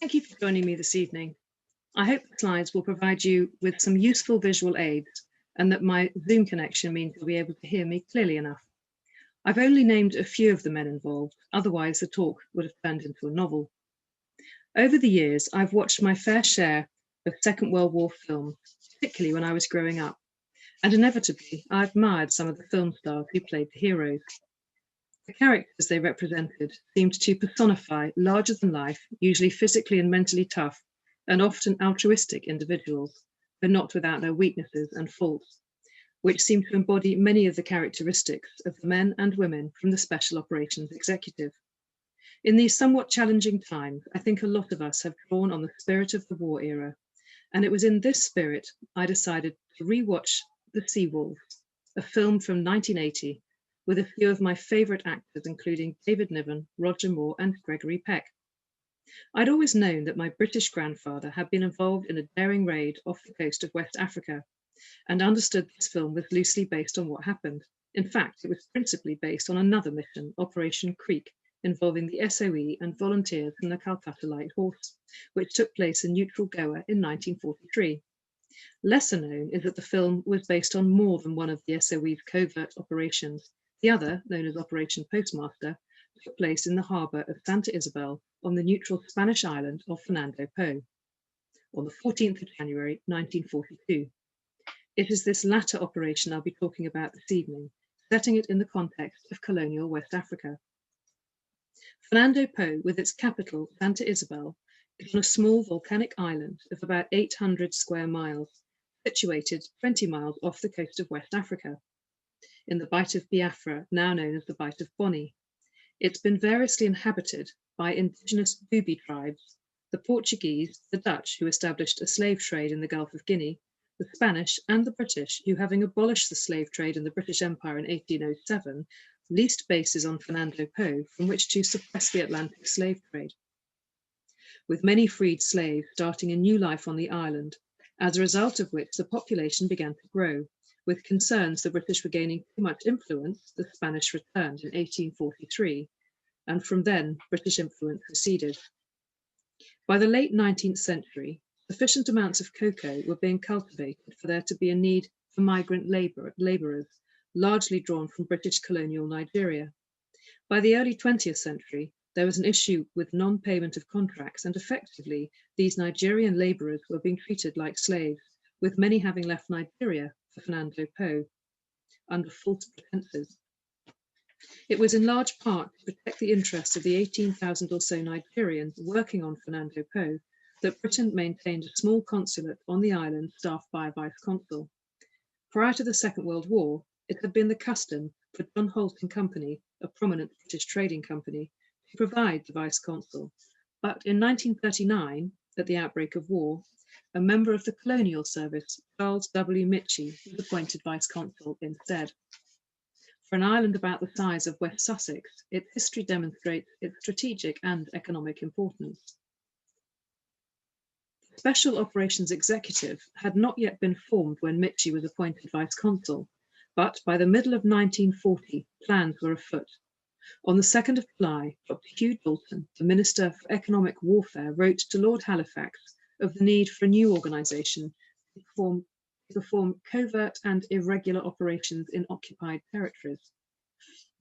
Thank you for joining me this evening. I hope the slides will provide you with some useful visual aids and that my Zoom connection means you'll be able to hear me clearly enough. I've only named a few of the men involved, otherwise the talk would have turned into a novel. Over the years, I've watched my fair share of Second World War films, particularly when I was growing up, and inevitably I admired some of the film stars who played the heroes. The characters they represented seemed to personify larger-than-life, usually physically and mentally tough, and often altruistic individuals, but not without their weaknesses and faults, which seemed to embody many of the characteristics of the men and women from the Special Operations Executive. In these somewhat challenging times, I think a lot of us have drawn on the spirit of the war era, and it was in this spirit I decided to rewatch The Sea Wolves, a film from 1980, with a few of my favourite actors, including David Niven, Roger Moore, and Gregory Peck. I'd always known that my British grandfather had been involved in a daring raid off the coast of West Africa, and understood this film was loosely based on what happened. In fact, it was principally based on another mission, Operation Creek, involving the SOE and volunteers from the Calcutta Light Horse, which took place in neutral Goa in 1943. Lesser known is that the film was based on more than one of the SOE's covert operations. The other, known as Operation Postmaster, took place in the harbour of Santa Isabel on the neutral Spanish island of Fernando Po on the 14th of January 1942. It is this latter operation I'll be talking about this evening, setting it in the context of colonial West Africa. Fernando Po, with its capital, Santa Isabel, is on a small volcanic island of about 800 square miles, situated 20 miles off the coast of West Africa, in the Bight of Biafra, now known as the Bight of Bonny. It's been variously inhabited by indigenous Bubi tribes, the Portuguese, the Dutch, who established a slave trade in the Gulf of Guinea, the Spanish and the British, who, having abolished the slave trade in the British Empire in 1807, leased bases on Fernando Po from which to suppress the Atlantic slave trade, with many freed slaves starting a new life on the island, as a result of which the population began to grow. With concerns the British were gaining too much influence, the Spanish returned in 1843, and from then British influence receded. By the late 19th century, sufficient amounts of cocoa were being cultivated for there to be a need for migrant labourers, largely drawn from British colonial Nigeria. By the early 20th century, there was an issue with non-payment of contracts, and effectively, these Nigerian labourers were being treated like slaves, with many having left Nigeria for Fernando Po under false pretences. It was in large part to protect the interests of the 18,000 or so Nigerians working on Fernando Po that Britain maintained a small consulate on the island staffed by a vice-consul. Prior to the Second World War, it had been the custom for John Holt and Company, a prominent British trading company, to provide the vice-consul. But in 1939, at the outbreak of war, a member of the colonial service, Charles W. Mitchie, was appointed vice-consul instead. For an island about the size of West Sussex, its history demonstrates its strategic and economic importance. The Special Operations Executive had not yet been formed when Mitchie was appointed vice-consul, but by the middle of 1940, plans were afoot. On the 2nd of July, Dr. Hugh Dalton, the Minister for Economic Warfare, wrote to Lord Halifax of the need for a new organisation to perform covert and irregular operations in occupied territories.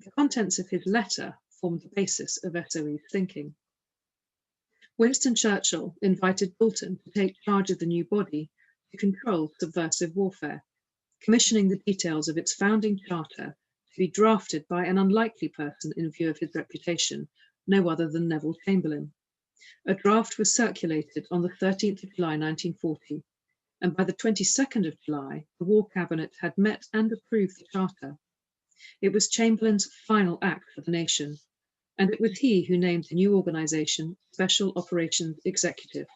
The contents of his letter formed the basis of SOE's thinking. Winston Churchill invited Dalton to take charge of the new body to control subversive warfare, commissioning the details of its founding charter to be drafted by an unlikely person in view of his reputation, no other than Neville Chamberlain. A draft was circulated on the 13th of July 1940, and by the 22nd of July, the War Cabinet had met and approved the charter. It was Chamberlain's final act for the nation, and it was he who named the new organisation Special Operations Executive.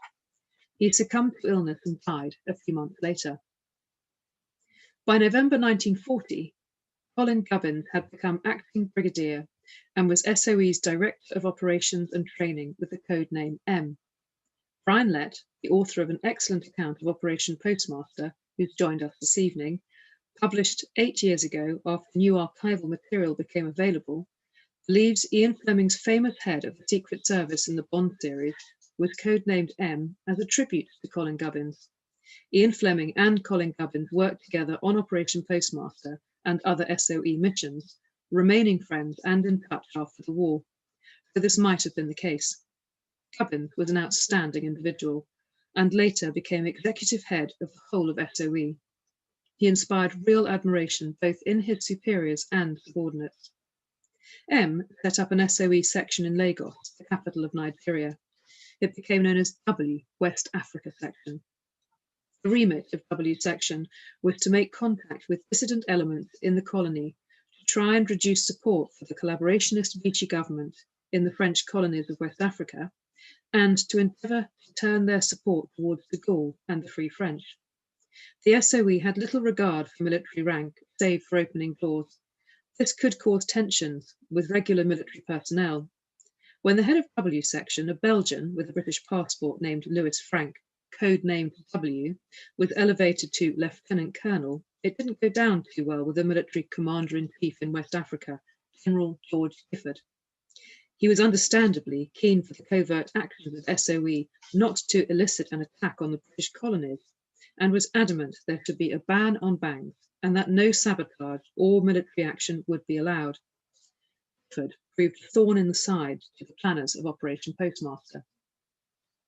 He succumbed to illness and died a few months later. By November 1940, Colin Gubbins had become acting brigadier and was SOE's Director of Operations and Training with the code name M. Brian Lett, the author of an excellent account of Operation Postmaster, who's joined us this evening, published 8 years ago after new archival material became available, believes Ian Fleming's famous head of the Secret Service in the Bond series, was codenamed M as a tribute to Colin Gubbins. Ian Fleming and Colin Gubbins worked together on Operation Postmaster and other SOE missions, remaining friends and in touch after the war. So this might have been the case. Gubbins was an outstanding individual and later became executive head of the whole of SOE. He inspired real admiration both in his superiors and subordinates. M set up an SOE section in Lagos, the capital of Nigeria. It became known as W, West Africa Section. The remit of W Section was to make contact with dissident elements in the colony to try and reduce support for the collaborationist Vichy government in the French colonies of West Africa, and to endeavour to turn their support towards de Gaulle and the Free French. The SOE had little regard for military rank, save for opening doors. This could cause tensions with regular military personnel. When the head of W Section, a Belgian with a British passport named Louis Frank, codenamed W, was elevated to Lieutenant Colonel, it didn't go down too well with the military commander-in-chief in West Africa, General George Gifford. He was understandably keen for the covert actions of SOE not to elicit an attack on the British colonies, and was adamant there should be a ban on bangs and that no sabotage or military action would be allowed. Gifford proved a thorn in the side to the planners of Operation Postmaster.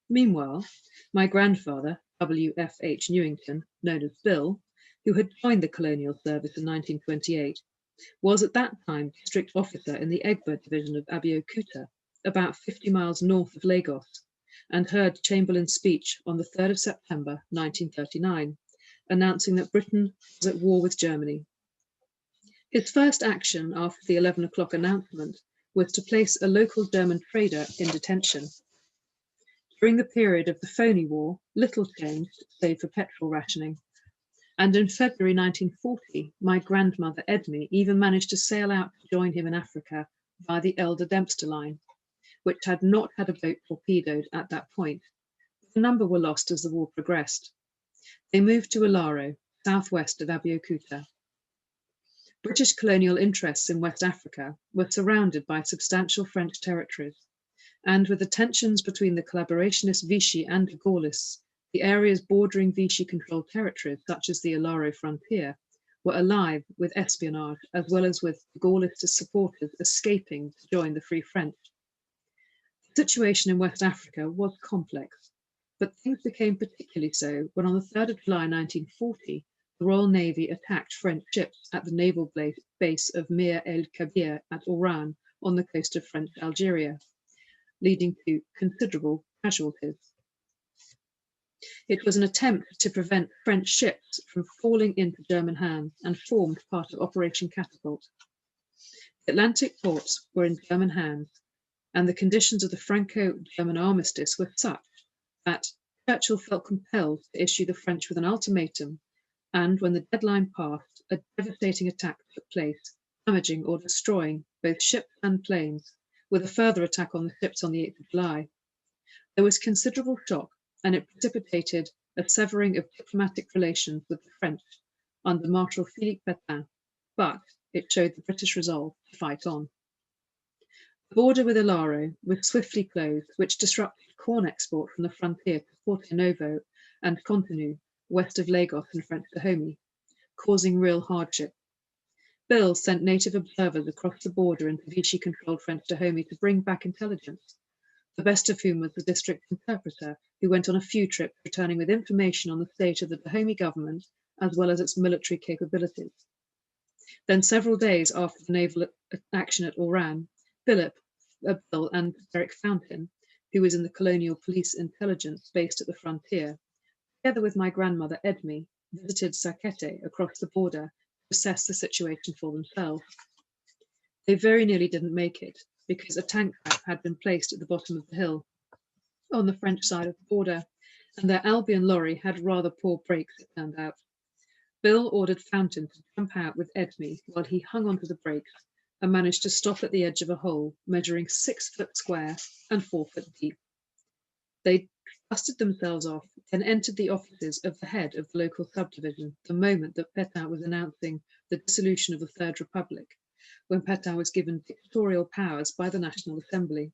Meanwhile, my grandfather, W.F.H. Newington, known as Bill, who had joined the colonial service in 1928, was at that time district officer in the Egba division of Abeokuta, about 50 miles north of Lagos, and heard Chamberlain's speech on the 3rd of September 1939, announcing that Britain was at war with Germany. His first action after the 11 o'clock announcement was to place a local German trader in detention. During the period of the Phoney War, little changed, save for petrol rationing. And in February 1940, my grandmother Edme even managed to sail out to join him in Africa via the Elder Dempster line, which had not had a boat torpedoed at that point. A number were lost as the war progressed. They moved to Ilaro, southwest of Abeokuta. British colonial interests in West Africa were surrounded by substantial French territories, and with the tensions between the collaborationist Vichy and the Gaullists, the areas bordering Vichy-controlled territories, such as the Ilaro frontier, were alive with espionage, as well as with Gaullist supporters escaping to join the Free French. The situation in West Africa was complex, but things became particularly so when on the 3rd of July 1940, the Royal Navy attacked French ships at the naval base of Mir el Kabir at Oran on the coast of French Algeria, leading to considerable casualties. It was an attempt to prevent French ships from falling into German hands and formed part of Operation Catapult. The Atlantic ports were in German hands, and the conditions of the Franco-German armistice were such that Churchill felt compelled to issue the French with an ultimatum, and when the deadline passed, a devastating attack took place, damaging or destroying both ships and planes, with a further attack on the ships on the 8th of July. There was considerable shock, and it precipitated a severing of diplomatic relations with the French under Marshal Philippe Pétain, but it showed the British resolve to fight on. The border with Ilaro was swiftly closed, which disrupted corn export from the frontier to Porto Novo and Cotonou, west of Lagos and French Dahomey, causing real hardship. Bill sent native observers across the border into Vichy-controlled French Dahomey to bring back intelligence, the best of whom was the district interpreter, who went on a few trips returning with information on the state of the Dahomey government as well as its military capabilities. Then several days after the naval action at Oran, Bill and Derek Fountain, who was in the colonial police intelligence based at the frontier, together with my grandmother Edme, visited Sakete across the border to assess the situation for themselves. They very nearly didn't make it because a tank trap had been placed at the bottom of the hill on the French side of the border, and their Albion lorry had rather poor brakes, it turned out. Bill ordered Fountain to jump out with Edme while he hung onto the brakes and managed to stop at the edge of a hole measuring 6 foot square and 4 foot deep. They dusted themselves off, then entered the offices of the head of the local subdivision the moment that Pétain was announcing the dissolution of the Third Republic, when Pétain was given dictatorial powers by the National Assembly.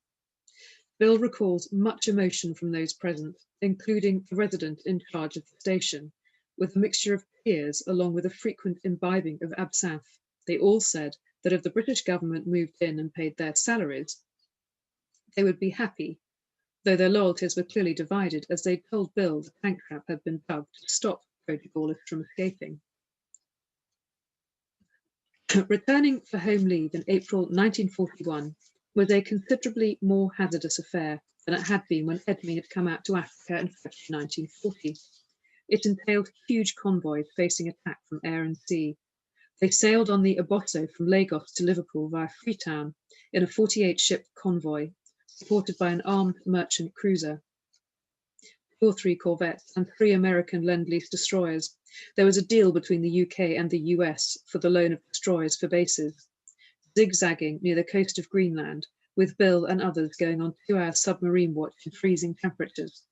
Bill recalls much emotion from those present, including the resident in charge of the station, with a mixture of tears along with a frequent imbibing of absinthe. They all said that if the British government moved in and paid their salaries, they would be happy, though their loyalties were clearly divided, as they told Bill the tank trap had been dug to stop protogallists from escaping. Returning for home leave in April 1941 was a considerably more hazardous affair than it had been when Edme had come out to Africa in February 1940. It entailed huge convoys facing attack from air and sea. They sailed on the Obosso from Lagos to Liverpool via Freetown in a 48-ship convoy, supported by an armed merchant cruiser, 2 or 3 corvettes, and 3 American Lend-Lease destroyers. There was a deal between the UK and the US for the loan of destroyers for bases, zigzagging near the coast of Greenland, with Bill and others going on 2-hour submarine watch in freezing temperatures.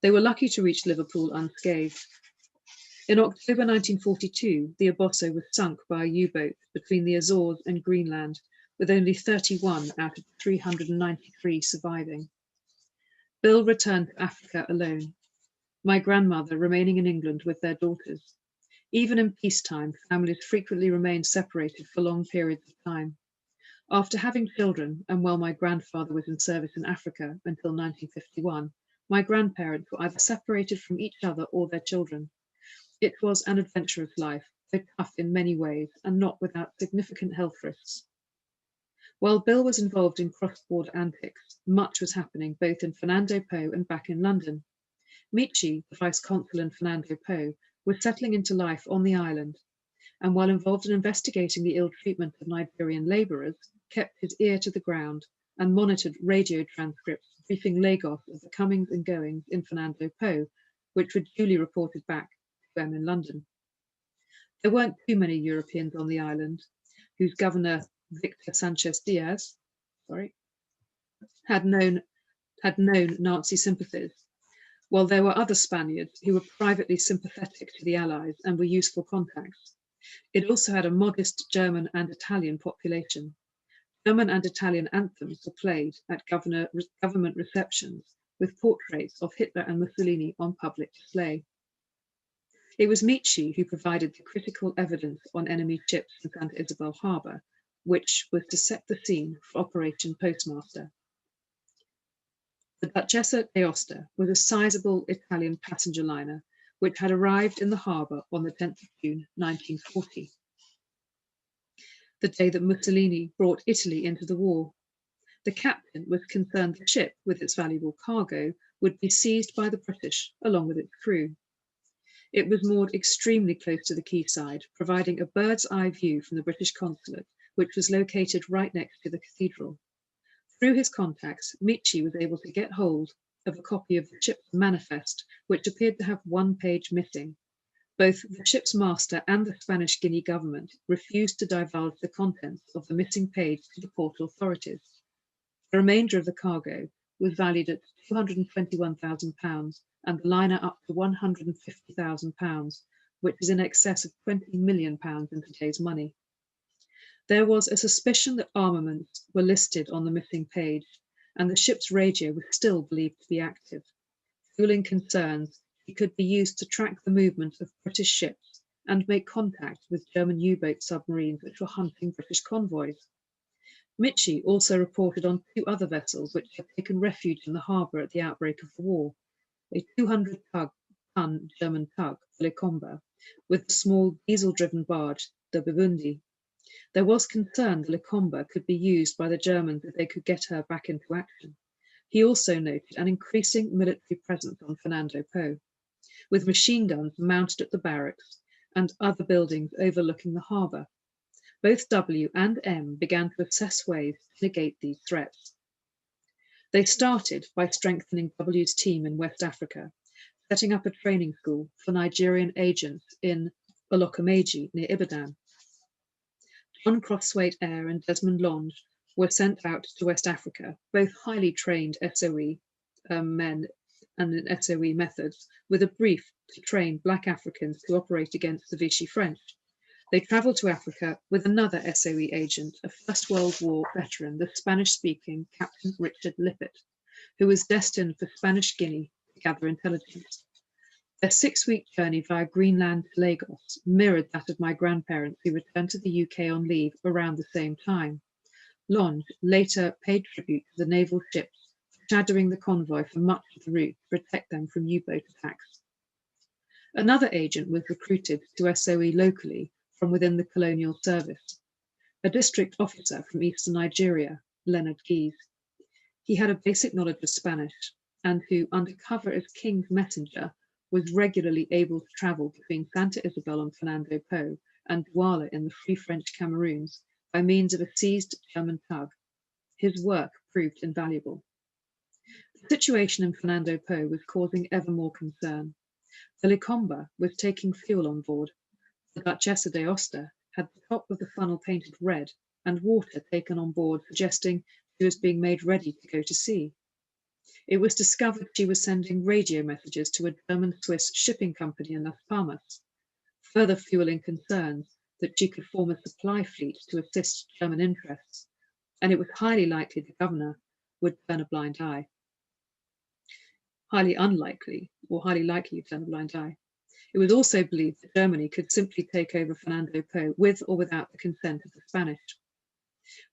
They were lucky to reach Liverpool unscathed. In October 1942, the Obosso was sunk by a U-boat between the Azores and Greenland, with only 31 out of 393 surviving. Bill returned to Africa alone, my grandmother remaining in England with their daughters. Even in peacetime, families frequently remained separated for long periods of time. After having children, and while my grandfather was in service in Africa until 1951, my grandparents were either separated from each other or their children. It was an adventurous life, though tough in many ways, and not without significant health risks. While Bill was involved in cross-border antics, much was happening both in Fernando Po and back in London. Michi, the vice-consul in Fernando Po, was settling into life on the island, and while involved in investigating the ill treatment of Nigerian labourers, kept his ear to the ground and monitored radio transcripts briefing Lagos of the comings and goings in Fernando Po, which were duly reported back to them in London. There weren't too many Europeans on the island, whose governor, Victor Sanchez Diaz, had known Nazi sympathies, while there were other Spaniards who were privately sympathetic to the Allies and were useful contacts. It also had a modest German and Italian population. German and Italian anthems were played at government receptions, with portraits of Hitler and Mussolini on public display. It was Michi who provided the critical evidence on enemy ships in Santa Isabel Harbour, which was to set the scene for Operation Postmaster. The Duchessa d'Aosta was a sizable Italian passenger liner, which had arrived in the harbour on the 10th of June 1940, the day that Mussolini brought Italy into the war. The captain was concerned the ship, with its valuable cargo, would be seized by the British along with its crew. It was moored extremely close to the quayside, providing a bird's-eye view from the British consulate, which was located right next to the cathedral. Through his contacts, Michi was able to get hold of a copy of the ship's manifest, which appeared to have one page missing. Both the ship's master and the Spanish Guinea government refused to divulge the contents of the missing page to the port authorities. The remainder of the cargo was valued at £221,000 and the liner up to £150,000, which is in excess of £20 million in today's money. There was a suspicion that armaments were listed on the missing page, and the ship's radio was still believed to be active. Fueling concerns, it could be used to track the movement of British ships and make contact with German U-boat submarines which were hunting British convoys. Michi also reported on 2 other vessels which had taken refuge in the harbour at the outbreak of the war, a 200-ton German tug, the Lecomba, with a small diesel-driven barge, the Burundi. There was concern the Lecomba could be used by the Germans if they could get her back into action. He also noted an increasing military presence on Fernando Po, with machine guns mounted at the barracks and other buildings overlooking the harbour. Both W and M began to assess ways to negate these threats. They started by strengthening W's team in West Africa, setting up a training school for Nigerian agents in Olokomeji near Ibadan. John Crosswaite Eyre and Desmond Longe were sent out to West Africa, both highly trained SOE men and in SOE methods, with a brief to train Black Africans to operate against the Vichy French. They travelled to Africa with another SOE agent, a First World War veteran, the Spanish-speaking Captain Richard Lippert. who was destined for Spanish Guinea to gather intelligence. Their 6-week journey via Greenland to Lagos mirrored that of my grandparents who returned to the UK on leave around the same time. Longe later paid tribute to the naval ships, shadowing the convoy for much of the route to protect them from U-boat attacks. Another agent was recruited to SOE locally from within the colonial service, a district officer from eastern Nigeria, Leonard Gies. He had a basic knowledge of Spanish and who, under cover as King's messenger, was regularly able to travel between Santa Isabel on Fernando Po and Douala in the Free French Cameroons by means of a seized German tug. His work proved invaluable. The situation in Fernando Po was causing ever more concern. The Licomba was taking fuel on board. The Duchessa d'Aosta had the top of the funnel painted red and water taken on board, suggesting she was being made ready to go to sea. It was discovered she was sending radio messages to a German-Swiss shipping company in Las Palmas, further fueling concerns that she could form a supply fleet to assist German interests, and it was highly likely the governor would turn a blind eye. Highly unlikely, or highly likely to turn a blind eye. It was also believed that Germany could simply take over Fernando Po with or without the consent of the Spanish.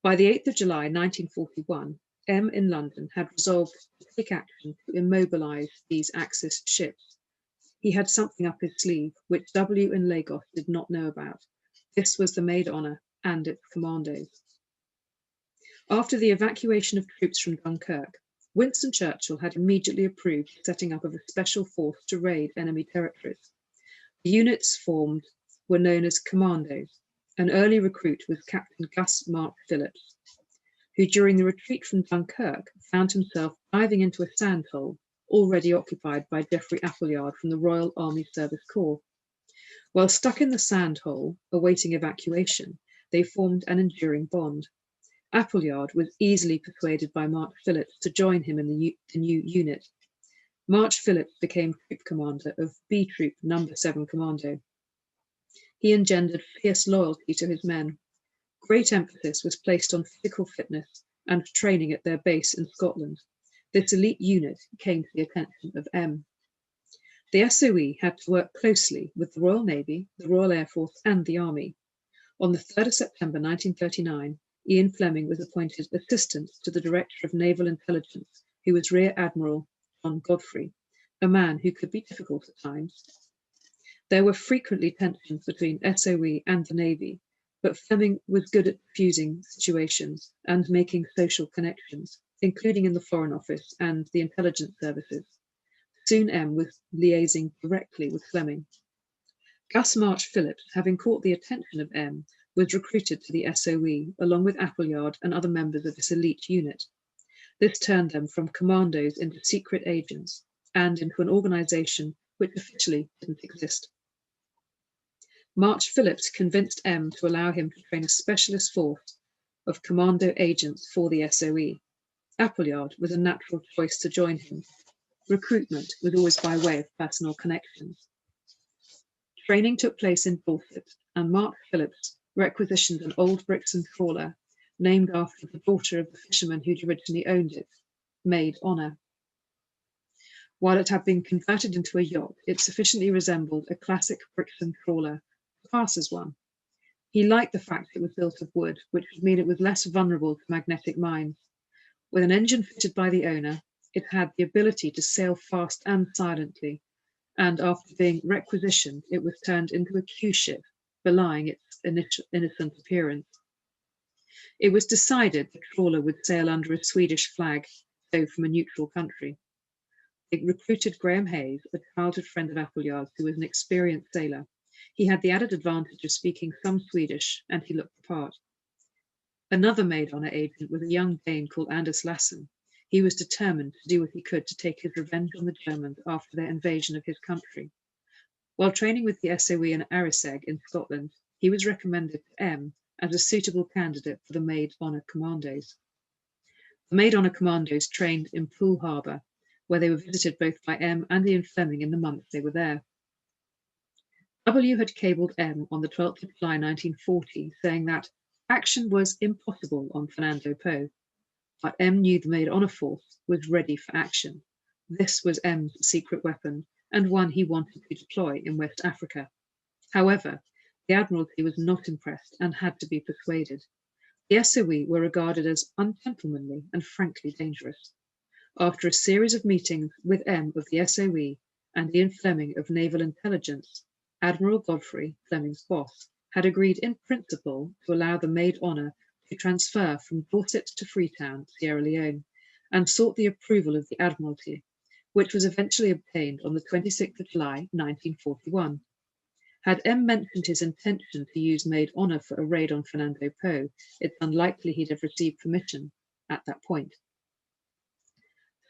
By the 8th of July 1941, M in London had resolved to take action to immobilise these Axis ships. He had something up his sleeve, which W in Lagos did not know about. This was the Maid Honour and its commandos. After the evacuation of troops from Dunkirk, Winston Churchill had immediately approved the setting up of a special force to raid enemy territories. The units formed were known as commandos. An early recruit was Captain Gus Mark Phillips, who during the retreat from Dunkirk found himself diving into a sandhole already occupied by Geoffrey Appleyard from the Royal Army Service Corps. While stuck in the sandhole, awaiting evacuation, they formed an enduring bond. Appleyard was easily persuaded by Mark Phillips to join him in the new unit. March Phillips became troop commander of B Troop No. 7 Commando. He engendered fierce loyalty to his men. Great emphasis was placed on physical fitness and training at their base in Scotland. This elite unit came to the attention of M. The SOE had to work closely with the Royal Navy, the Royal Air Force, and the Army. On the 3rd of September 1939, Ian Fleming was appointed Assistant to the Director of Naval Intelligence, who was Rear Admiral John Godfrey, a man who could be difficult at times. There were frequently tensions between SOE and the Navy, but Fleming was good at diffusing situations and making social connections, including in the Foreign Office and the intelligence services. Soon M was liaising directly with Fleming. Gus March Phillips, having caught the attention of M, was recruited to the SOE along with Appleyard and other members of this elite unit. This turned them from commandos into secret agents and into an organisation which officially didn't exist. March Phillips convinced M to allow him to train a specialist force of commando agents for the SOE. Appleyard was a natural choice to join him. Recruitment was always by way of personal connections. Training took place in Dorset, and Mark Phillips requisitioned an old Brixton trawler named after the daughter of the fisherman who'd originally owned it, Maid Honour. While it had been converted into a yacht, it sufficiently resembled a classic Brixton trawler to pass as one. He liked the fact it was built of wood, which would mean it was less vulnerable to magnetic mines. With an engine fitted by the owner, it had the ability to sail fast and silently, and after being requisitioned, it was turned into a Q ship, belying its innocent appearance. It was decided the trawler would sail under a Swedish flag, though from a neutral country. They recruited Graham Hayes, a childhood friend of Appleyard's, who was an experienced sailor. He had the added advantage of speaking some Swedish, and he looked the part. Another Maid Honour agent was a young Dane called Anders Lassen. He was determined to do what he could to take his revenge on the Germans after their invasion of his country. While training with the SOE in Arisaig in Scotland, he was recommended to M as a suitable candidate for the Maid Honour Commandos. The Maid Honour Commandos trained in Poole Harbour, where they were visited both by M and Ian Fleming in the months they were there. W had cabled M on the 12th of July 1940, saying that action was impossible on Fernando Po. but M knew the Maid Honour force was ready for action. This was M's secret weapon, and one he wanted to deploy in West Africa. However, the Admiralty was not impressed and had to be persuaded. The SOE were regarded as ungentlemanly and frankly dangerous. After a series of meetings with M of the SOE and Ian Fleming of Naval Intelligence, Admiral Godfrey, Fleming's boss, had agreed in principle to allow the Maid Honour to transfer from Dorset to Freetown, Sierra Leone, and sought the approval of the Admiralty, which was eventually obtained on the 26th of July 1941. Had M mentioned his intention to use Maid Honour for a raid on Fernando Po, it's unlikely he'd have received permission at that point.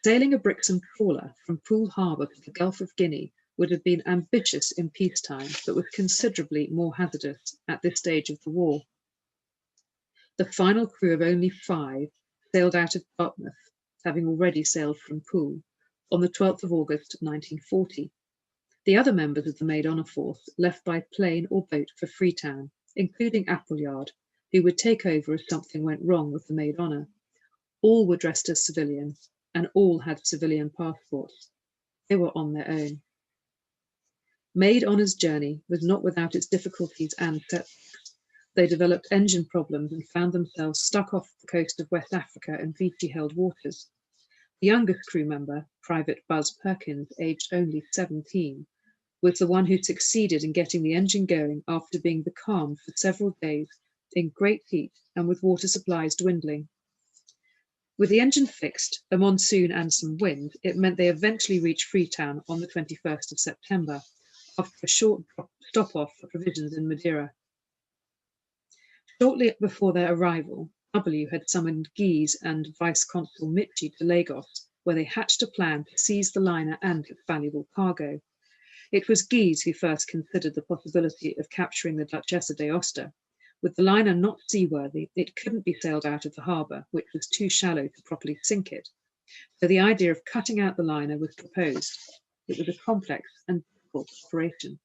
Sailing a Brixham trawler from Poole Harbour to the Gulf of Guinea would have been ambitious in peacetime, but was considerably more hazardous at this stage of the war. The final crew of only 5 sailed out of Dartmouth, having already sailed from Poole, on the 12th of August 1940. The other members of the Maid Honour force left by plane or boat for Freetown, including Appleyard, who would take over if something went wrong with the Maid Honour. All were dressed as civilians, and all had civilian passports. They were on their own. Maid Honour's journey was not without its difficulties and setbacks. They developed engine problems and found themselves stuck off the coast of West Africa in Vichy-held waters. The youngest crew member, Private Buzz Perkins, aged only 17, was the one who succeeded in getting the engine going after being becalmed for several days in great heat and with water supplies dwindling. With the engine fixed, a monsoon and some wind, it meant they eventually reached Freetown on the 21st of September, after a short stop-off for provisions in Madeira. Shortly before their arrival, W had summoned Guise and Vice-Consul Michi to Lagos, where they hatched a plan to seize the liner and its valuable cargo. It was Guise who first considered the possibility of capturing the Duchessa d'Aosta. With the liner not seaworthy, it couldn't be sailed out of the harbour, which was too shallow to properly sink it. So the idea of cutting out the liner was proposed. It was a complex and difficult operation.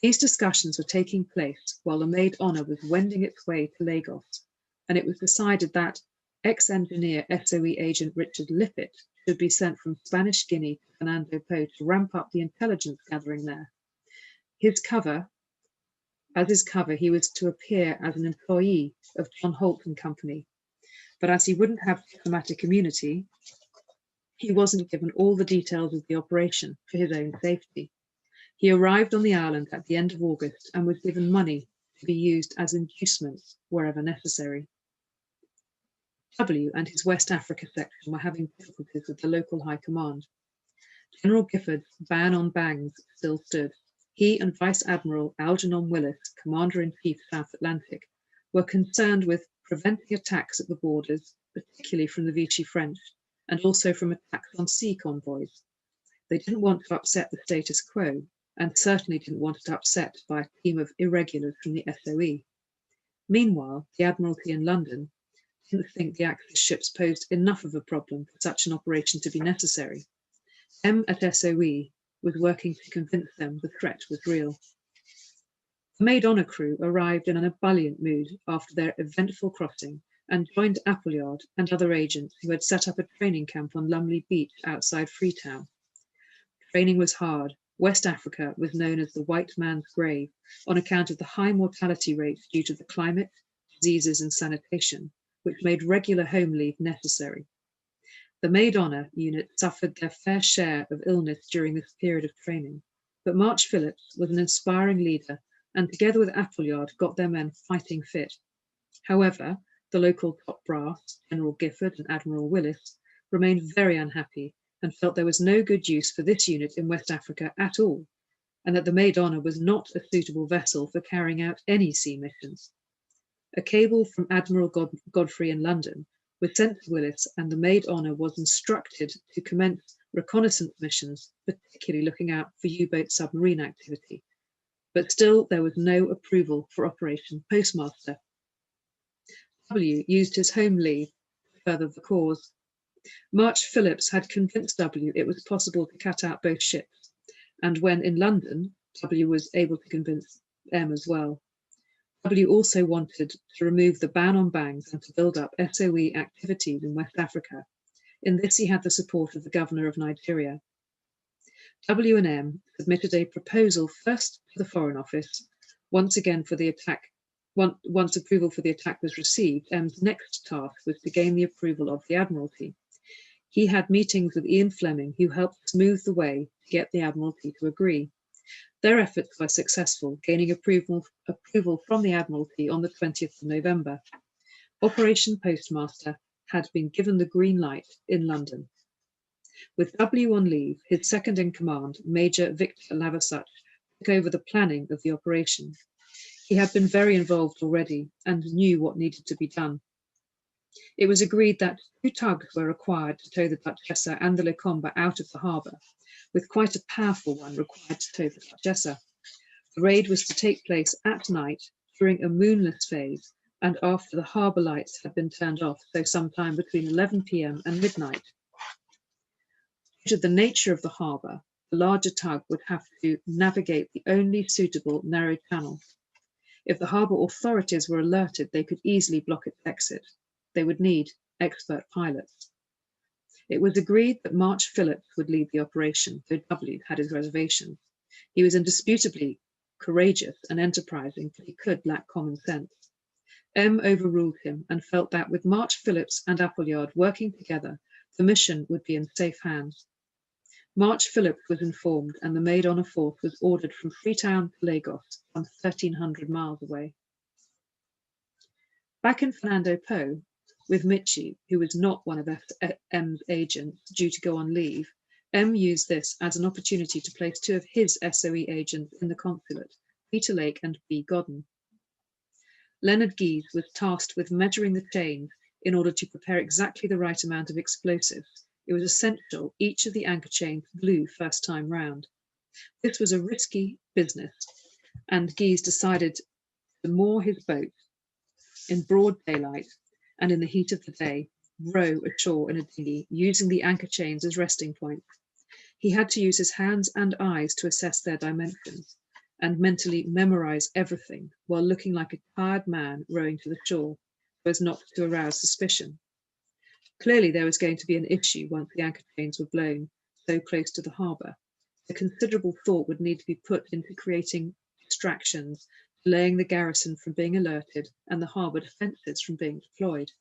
These discussions were taking place while the Maid Honour was wending its way to Lagos, and it was decided that ex-engineer SOE agent Richard Lippett should be sent from Spanish Guinea to Fernando Po to ramp up the intelligence gathering there. As his cover, he was to appear as an employee of John Holt and Company, but as he wouldn't have diplomatic immunity, he wasn't given all the details of the operation for his own safety. He arrived on the island at the end of August and was given money to be used as inducements wherever necessary. W and his West Africa section were having difficulties with the local high command. General Gifford's ban on bangs still stood. He and Vice Admiral Algernon Willis, Commander-in-Chief South Atlantic, were concerned with preventing attacks at the borders, particularly from the Vichy French, and also from attacks on sea convoys. They didn't want to upset the status quo, and certainly didn't want it upset by a team of irregulars from the SOE. Meanwhile, the Admiralty in London didn't think the Axis ships posed enough of a problem for such an operation to be necessary. M at SOE was working to convince them the threat was real. The Maid Honour crew arrived in an ebullient mood after their eventful crossing and joined Appleyard and other agents who had set up a training camp on Lumley Beach outside Freetown. Training was hard. West Africa was known as the white man's grave on account of the high mortality rates due to the climate, diseases and sanitation, which made regular home leave necessary. The Maid Honour unit suffered their fair share of illness during this period of training, but March Phillips was an inspiring leader and together with Appleyard got their men fighting fit. However, the local top brass, General Gifford and Admiral Willis, remained very unhappy and felt there was no good use for this unit in West Africa at all, and that the Maid Honour was not a suitable vessel for carrying out any sea missions. A cable from Admiral Godfrey in London was sent to Willis, and the Maid Honour was instructed to commence reconnaissance missions, particularly looking out for U-boat submarine activity. But still, there was no approval for Operation Postmaster. W used his home leave to further the cause. March Phillips had convinced W it was possible to cut out both ships, and when in London, W was able to convince M as well. W also wanted to remove the ban on bangs and to build up SOE activities in West Africa. In this, he had the support of the governor of Nigeria. W and M submitted a proposal first to the Foreign Office. Once approval for the attack was received, M's next task was to gain the approval of the Admiralty. He had meetings with Ian Fleming, who helped smooth the way to get the Admiralty to agree. Their efforts were successful, gaining approval from the Admiralty on the 20th of November. Operation Postmaster had been given the green light in London. With W on leave, his second in command, Major Victor Lavassac, took over the planning of the operation. He had been very involved already and knew what needed to be done. It was agreed that 2 tugs were required to tow the Duchessa and the Lecombe out of the harbour, with quite a powerful one required to tow the Duchessa. The raid was to take place at night during a moonless phase and after the harbour lights had been turned off, so sometime between 11 p.m. and midnight. Due to the nature of the harbour, the larger tug would have to navigate the only suitable narrow channel. If the harbour authorities were alerted, they could easily block its exit. They would need expert pilots. It was agreed that March Phillips would lead the operation, though W had his reservations. He was indisputably courageous and enterprising, but he could lack common sense. M overruled him and felt that with March Phillips and Appleyard working together, the mission would be in safe hands. March Phillips was informed, and the Maid Honour Force was ordered from Freetown to Lagos, some 1,300 miles away. Back in Fernando Po, with Michi, who was not one of M's agents due to go on leave, M used this as an opportunity to place 2 of his SOE agents in the consulate, Peter Lake and B. Godden. Leonard Guise was tasked with measuring the chains in order to prepare exactly the right amount of explosives. It was essential each of the anchor chains blew first time round. This was a risky business, and Guise decided to moor his boat in broad daylight and in the heat of the day, row ashore in a dinghy, using the anchor chains as resting points. He had to use his hands and eyes to assess their dimensions and mentally memorize everything while looking like a tired man rowing to the shore, so as not to arouse suspicion. Clearly, there was going to be an issue once the anchor chains were blown so close to the harbour. A considerable thought would need to be put into creating distractions, delaying the garrison from being alerted and the harbour defences from being deployed.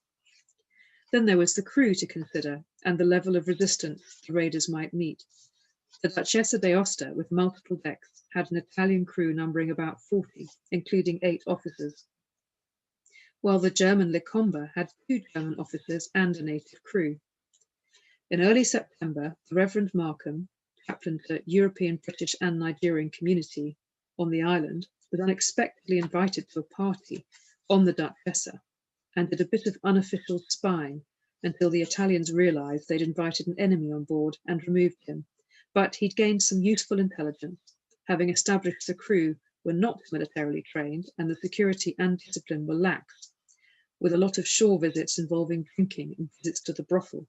Then there was the crew to consider and the level of resistance the raiders might meet. The Duchessa d'Aosta, with multiple decks, had an Italian crew numbering about 40, including 8 officers, while the German Lecombe had 2 German officers and a native crew. In early September, the Reverend Markham, chaplain to European, British and Nigerian community on the island, was unexpectedly invited to a party on the Duchessa and did a bit of unofficial spying until the Italians realised they'd invited an enemy on board and removed him. But he'd gained some useful intelligence, having established the crew were not militarily trained and the security and discipline were lax, with a lot of shore visits involving drinking and visits to the brothel.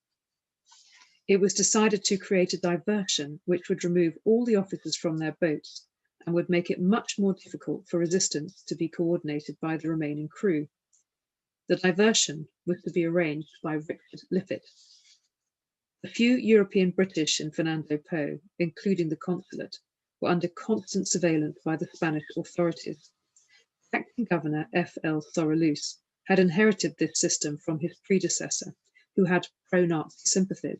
It was decided to create a diversion which would remove all the officers from their boats and would make it much more difficult for resistance to be coordinated by the remaining crew. The diversion was to be arranged by Richard Liffett. The few European British in Fernando Po, including the consulate, were under constant surveillance by the Spanish authorities. Acting Governor F.L. Sorrelus had inherited this system from his predecessor, who had pro-Nazi sympathies,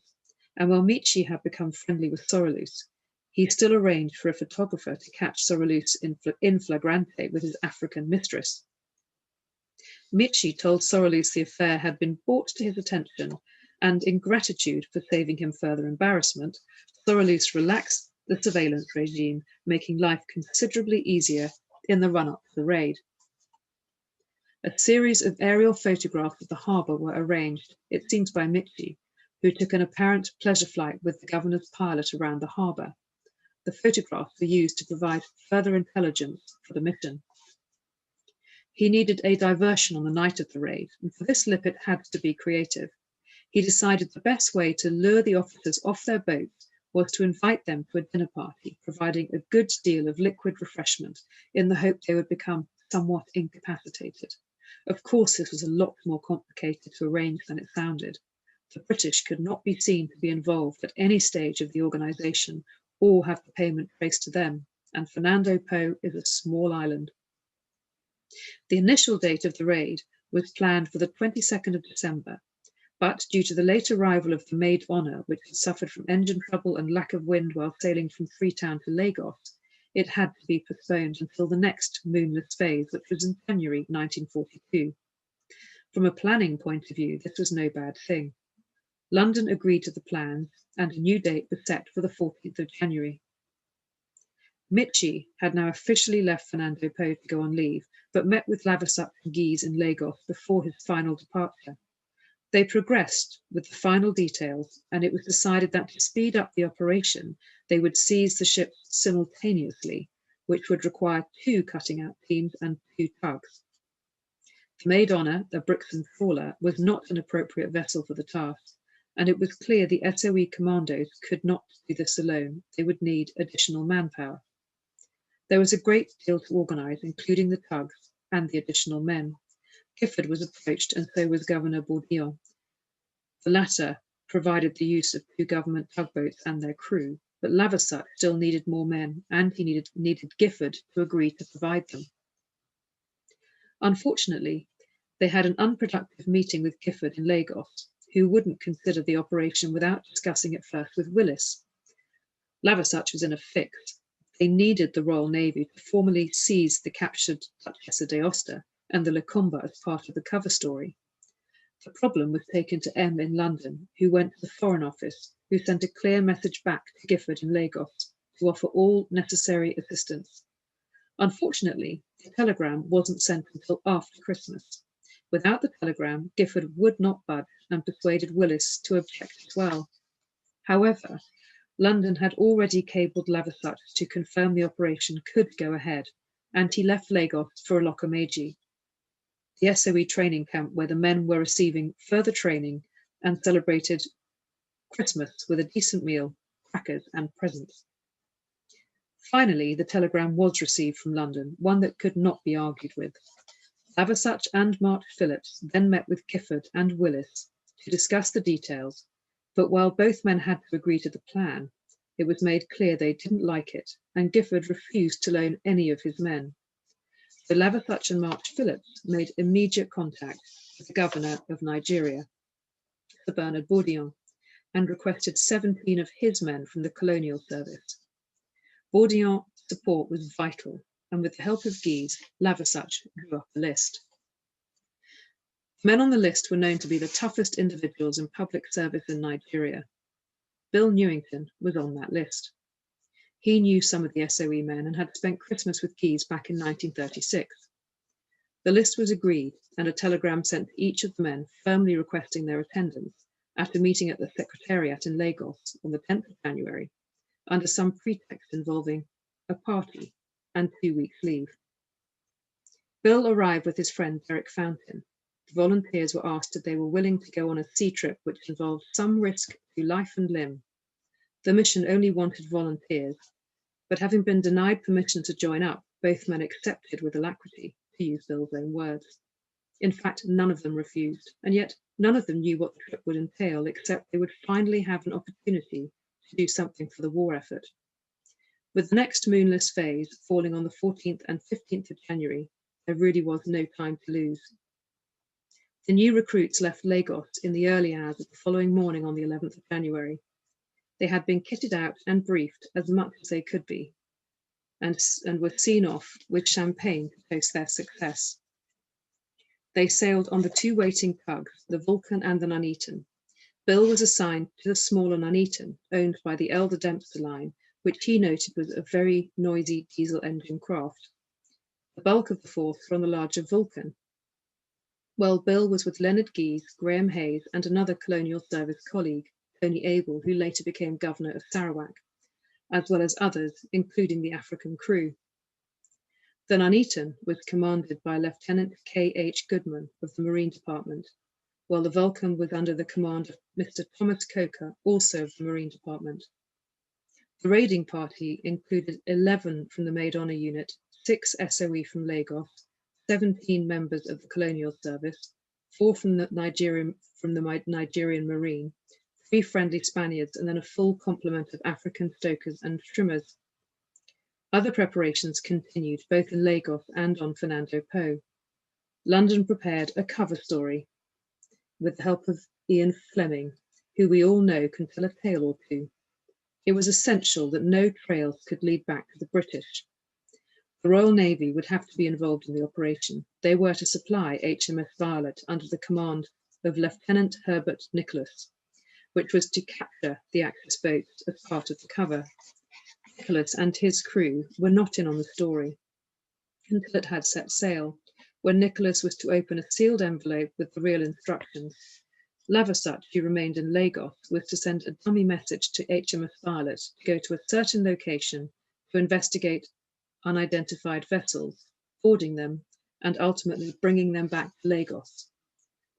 and while Michi had become friendly with Sorrelus, he still arranged for a photographer to catch Sorrelus in flagrante with his African mistress. Michi told Sorrelus the affair had been brought to his attention, and in gratitude for saving him further embarrassment, Sorrelus relaxed the surveillance regime, making life considerably easier in the run-up to the raid. A series of aerial photographs of the harbour were arranged, it seems by Michi, who took an apparent pleasure flight with the governor's pilot around the harbour. The photographs were used to provide further intelligence for the mission. He needed a diversion on the night of the raid, and for this Lippert had to be creative. He decided the best way to lure the officers off their boats was to invite them to a dinner party, providing a good deal of liquid refreshment in the hope they would become somewhat incapacitated. Of course, this was a lot more complicated to arrange than it sounded. The British could not be seen to be involved at any stage of the organisation or have the payment traced to them, and Fernando Po is a small island. The initial date of the raid was planned for the 22nd of December, but due to the late arrival of the Maid Honour, which had suffered from engine trouble and lack of wind while sailing from Freetown to Lagos, it had to be postponed until the next moonless phase, which was in January 1942. From a planning point of view, this was no bad thing. London agreed to the plans, and a new date was set for the 14th of January. Michi had now officially left Fernando Po to go on leave, but met with Laversat and Guise in Lagos before his final departure. They progressed with the final details, and it was decided that to speed up the operation, they would seize the ships simultaneously, which would require 2 cutting-out teams and 2 tugs. The Maid Honour, a Brixton trawler, was not an appropriate vessel for the task, and it was clear the SOE commandos could not do this alone. They would need additional manpower. There was a great deal to organise, including the tugs and the additional men. Gifford was approached, and so was Governor Bourdillon. The latter provided the use of 2 government tugboats and their crew, but Laversat still needed more men, and he needed Gifford to agree to provide them. Unfortunately, they had an unproductive meeting with Gifford in Lagos, who wouldn't consider the operation without discussing it first with Willis. Laversat was in a fix. They needed the Royal Navy to formally seize the captured Duchessa d'Aosta and the Lacombe as part of the cover story. The problem was taken to M in London, who went to the Foreign Office, who sent a clear message back to Gifford in Lagos to offer all necessary assistance. Unfortunately, the telegram wasn't sent until after Christmas. Without the telegram, Gifford would not budge and persuaded Willis to object as well. However, London had already cabled Laversat to confirm the operation could go ahead, and he left Lagos for Olokomeji, the SOE training camp where the men were receiving further training and celebrated Christmas with a decent meal, crackers and presents. Finally, the telegram was received from London, one that could not be argued with. Laversat and March Phillips then met with Gifford and Willis to discuss the details, but while both men had to agree to the plan, it was made clear they didn't like it, and Gifford refused to loan any of his men. So Laversat and March Phillips made immediate contact with the governor of Nigeria, Sir Bernard Bourdillon, and requested 17 of his men from the colonial service. Bourdillon's support was vital, and with the help of Guise, Laversat drew up a list. Men on the list were known to be the toughest individuals in public service in Nigeria. Bill Newington was on that list. He knew some of the SOE men and had spent Christmas with Guise back in 1936. The list was agreed, and a telegram sent to each of the men firmly requesting their attendance at a meeting at the Secretariat in Lagos on the 10th of January, under some pretext involving a party and 2 weeks' leave. Bill arrived with his friend Derek Fountain. The volunteers were asked if they were willing to go on a sea trip which involved some risk to life and limb. The mission only wanted volunteers, but having been denied permission to join up, both men accepted with alacrity, to use Bill's own words. In fact, none of them refused, and yet none of them knew what the trip would entail, except they would finally have an opportunity to do something for the war effort. With the next moonless phase falling on the 14th and 15th of January, there really was no time to lose. The new recruits left Lagos in the early hours of the following morning on the 11th of January. They had been kitted out and briefed as much as they could be, and were seen off with champagne to toast their success. They sailed on the 2 waiting tugs, the Vulcan and the Nuneaton. Bill was assigned to the smaller Nuneaton, owned by the Elder Dempster Line, which he noted was a very noisy diesel engine craft. The bulk of the force were on the larger Vulcan, while Bill was with Leonard Guise, Graham Hayes, and another colonial service colleague, Tony Abel, who later became governor of Sarawak, as well as others, including the African crew. The Nuneaton was commanded by Lieutenant K.H. Goodman of the Marine Department, while the Vulcan was under the command of Mr. Thomas Coker, also of the Marine Department. The raiding party included 11 from the Maid Honour Unit, 6 SOE from Lagos, 17 members of the colonial service, 4 from the Nigerian Marine, 3 friendly Spaniards, and then a full complement of African stokers and trimmers. Other preparations continued both in Lagos and on Fernando Po. London prepared a cover story with the help of Ian Fleming, who we all know can tell a tale or two. It was essential that no trails could lead back to the British. The Royal Navy would have to be involved in the operation. They were to supply HMS Violet under the command of Lieutenant Herbert Nicholas, which was to capture the Axis boats as part of the cover. Nicholas and his crew were not in on the story until it had set sail, when Nicholas was to open a sealed envelope with the real instructions. Lavasut, who remained in Lagos, was to send a dummy message to HMS Violet to go to a certain location to investigate unidentified vessels, boarding them, and ultimately bringing them back to Lagos.